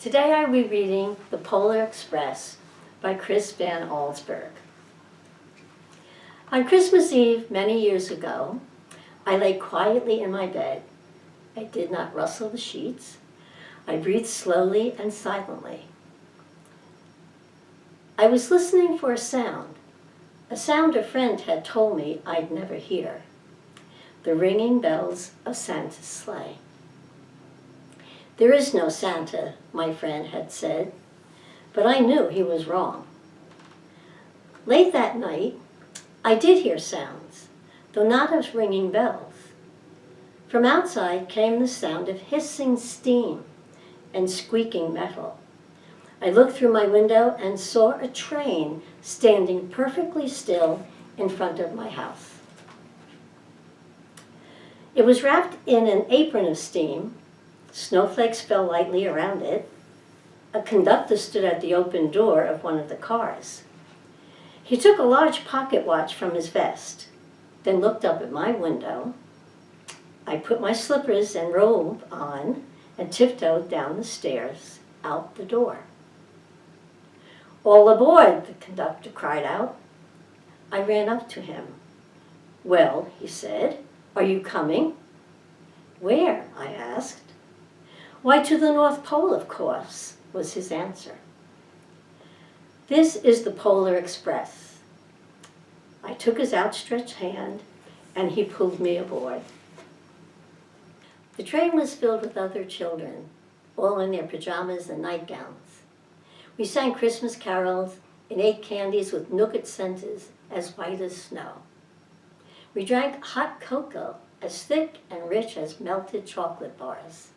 Today I will be reading The Polar Express by Chris Van Allsburg. On Christmas Eve many years ago, I lay quietly in my bed. I did not rustle the sheets. I breathed slowly and silently. I was listening for a sound a friend had told me I'd never hear: the ringing bells of Santa's sleigh. There is no Santa, my friend had said, but I knew he was wrong. Late that night, I did hear sounds, though not of ringing bells. From outside came the sound of hissing steam and squeaking metal. I looked through my window and saw a train standing perfectly still in front of my house. It was wrapped in an apron of steam. Snowflakes fell lightly around it. A conductor stood at the open door of one of the cars. He took a large pocket watch from his vest, then looked up at my window. I put my slippers and robe on and tiptoed down the stairs, out the door. "All aboard," the conductor cried out. I ran up to him. "Well," he said, "are you coming?" "Where?" I asked. "Why, to the North Pole, of course," was his answer. "This is the Polar Express." I took his outstretched hand, and he pulled me aboard. The train was filled with other children, all in their pajamas and nightgowns. We sang Christmas carols and ate candies with nougat centers as white as snow. We drank hot cocoa as thick and rich as melted chocolate bars.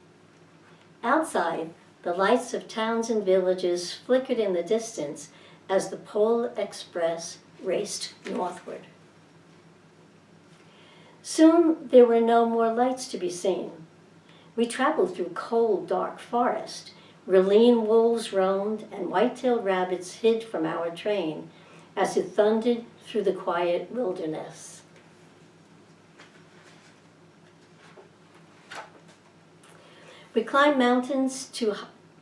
Outside, the lights of towns and villages flickered in the distance as the Polar Express raced northward. Soon there were no more lights to be seen. We traveled through cold, dark forest, where lean wolves roamed and white-tailed rabbits hid from our train as it thundered through the quiet wilderness. We climbed mountains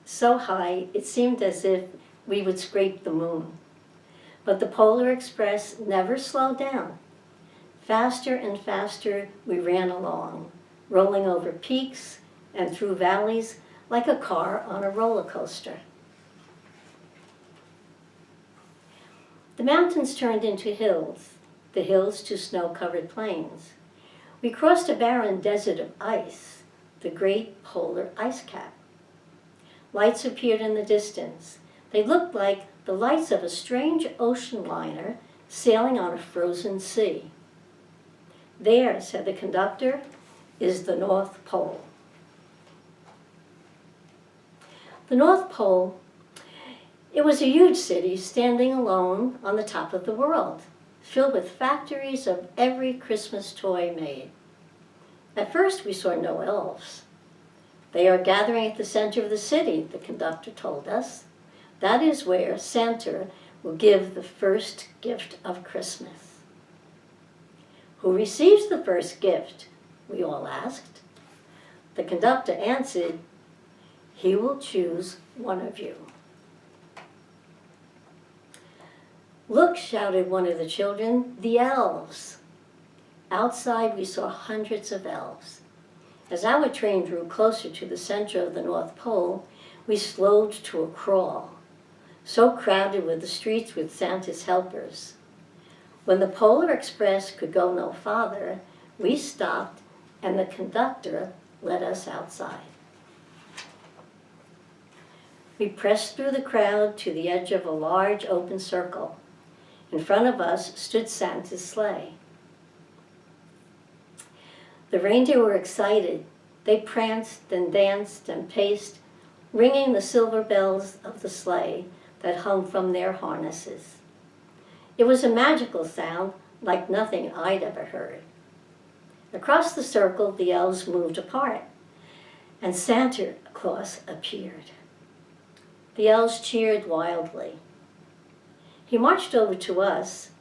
so high it seemed as if we would scrape the moon. But the Polar Express never slowed down. Faster and faster we ran along, rolling over peaks and through valleys like a car on a roller coaster. The mountains turned into hills, the hills to snow-covered plains. We crossed a barren desert of ice, the great polar ice cap. Lights appeared in the distance. They looked like the lights of a strange ocean liner sailing on a frozen sea. "There," said the conductor, "is the North Pole." The North Pole, it was a huge city standing alone on the top of the world, filled with factories of every Christmas toy made. At first we saw no elves. "They are gathering at the center of the city," the conductor told us. "That is where Santa will give the first gift of Christmas." "Who receives the first gift?" we all asked. The conductor answered, "He will choose one of you." "Look," shouted one of the children, "the elves." Outside we saw hundreds of elves. As our train drew closer to the center of the North Pole, we slowed to a crawl. So crowded were the streets with Santa's helpers. When the Polar Express could go no farther, we stopped and the conductor led us outside. We pressed through the crowd to the edge of a large open circle. In front of us stood Santa's sleigh. The reindeer were excited. They pranced and danced and paced, ringing the silver bells of the sleigh that hung from their harnesses. It was a magical sound like nothing I'd ever heard. Across the circle, the elves moved apart, and Santa Claus appeared. The elves cheered wildly. He marched over to us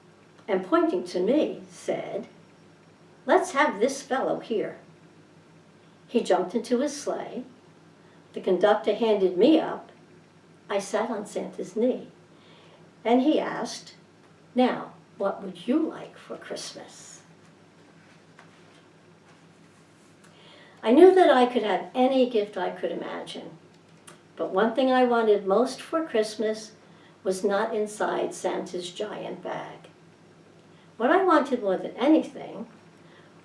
and, pointing to me, said, "Let's have this fellow here." He jumped into his sleigh, The conductor handed me up. I sat on Santa's knee, and he asked, "Now, what would you like for Christmas?" I knew that I could have any gift I could imagine, but one thing I wanted most for Christmas was not inside Santa's giant bag. What I wanted more than anything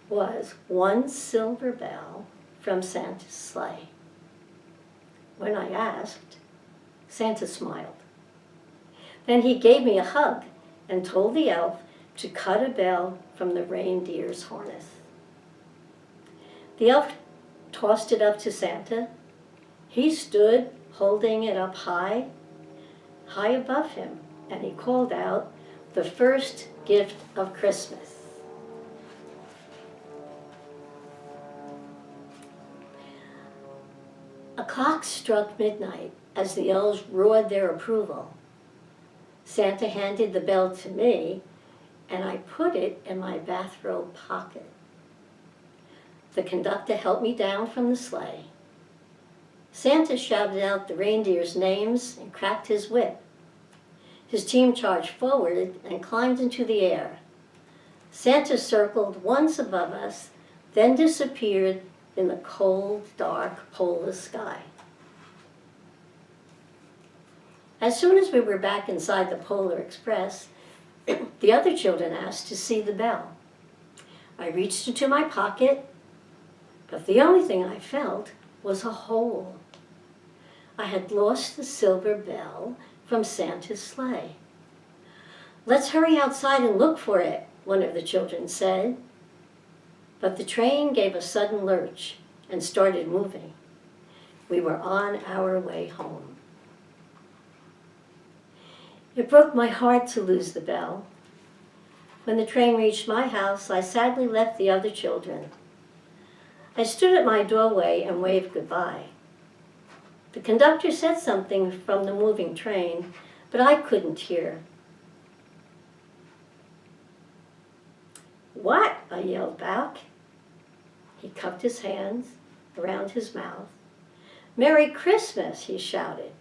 was one silver bell from Santa's sleigh. When I asked, Santa smiled. Then he gave me a hug and told the elf to cut a bell from the reindeer's harness. The elf tossed it up to Santa. He stood holding it up high above him, and he called out, "The first gift of Christmas." A clock struck midnight as the elves roared their approval. Santa handed the bell to me, and I put it in my bathrobe pocket. The conductor helped me down from the sleigh. Santa shouted out the reindeers' names and cracked his whip. His team charged forward and climbed into the air. Santa circled once above us, then disappeared in the cold, dark polar sky. As soon as we were back inside the Polar Express, the other children asked to see the bell. I reached into my pocket, but the only thing I felt was a hole. I had lost the silver bell from Santa's sleigh. "Let's hurry outside and look for it," one of the children said. But the train gave a sudden lurch and started moving. We were on our way home. It broke my heart to lose the bell. When the train reached my house, I sadly left the other children. I stood at my doorway and waved goodbye. The conductor said something from the moving train, but I couldn't hear. "What?" I yelled back. He cupped his hands around his mouth. "Merry Christmas," he shouted.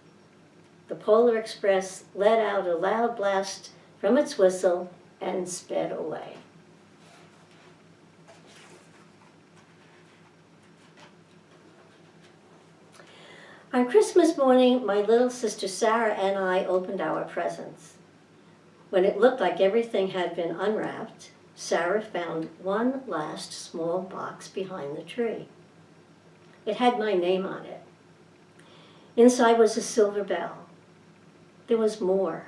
The Polar Express let out a loud blast from its whistle and sped away. On Christmas morning, my little sister Sarah and I opened our presents. When it looked like everything had been unwrapped, Sarah found one last small box behind the tree. It had my name on it. Inside was a silver bell. There was more.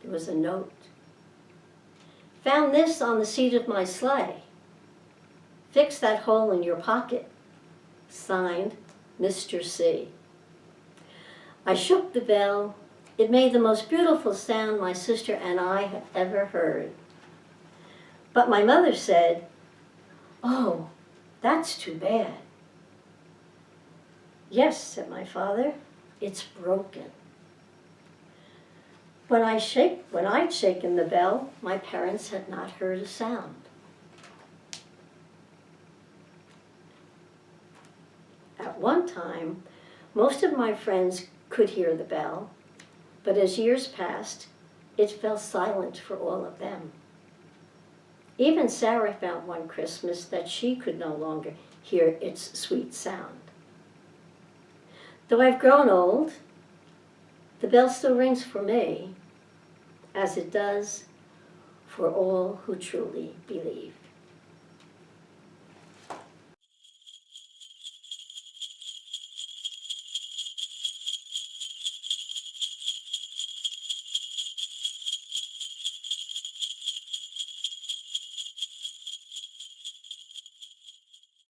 There was a note. "Found this on the seat of my sleigh. Fix that hole in your pocket. Signed, Mr. C." I shook the bell. It made the most beautiful sound my sister and I had ever heard. But my mother said, "Oh, that's too bad." "Yes," said my father, "it's broken." When I'd shaken the bell, my parents had not heard a sound. At one time, most of my friends could hear the bell, but as years passed, it fell silent for all of them. Even Sarah found one Christmas that she could no longer hear its sweet sound. Though I've grown old, the bell still rings for me, as it does for all who truly believe.